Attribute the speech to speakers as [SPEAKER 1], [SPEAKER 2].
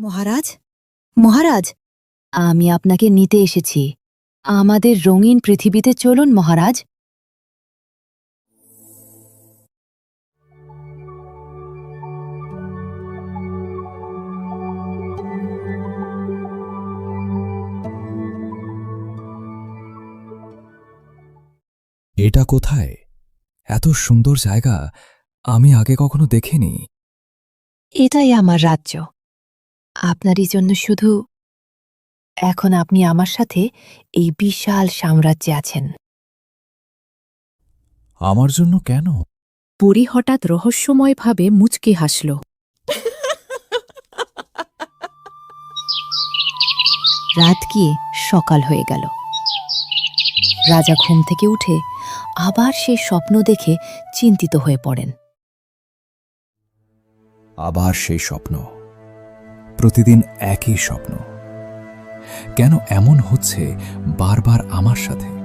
[SPEAKER 1] মহারাজ, মহারাজ, আমি আপনাকে নিতে এসেছি। আমাদের রঙিন পৃথিবীতে চলুন মহারাজ।
[SPEAKER 2] এটা কোথায়? এত সুন্দর জায়গা আমি আগে কখনো দেখিনি।
[SPEAKER 1] এটাই আমার রাজ্য। আপনারই জন্য শুধু। এখন আপনি আমার সাথে এই বিশাল সাম্রাজ্যে আছেন।
[SPEAKER 2] আমার জন্য কেন?
[SPEAKER 3] পরী হঠাৎ রহস্যময়ভাবে মুচকি হাসল।
[SPEAKER 1] রাত গিয়ে সকাল হয়ে গেল। রাজা ঘুম থেকে উঠে আবার সেই স্বপ্ন দেখে চিন্তিত হয়ে পড়েন।
[SPEAKER 2] আবার সেই স্বপ্ন, প্রতিদিন একই স্বপ্ন। কেন এমন হচ্ছে বারবার আমার সাথে?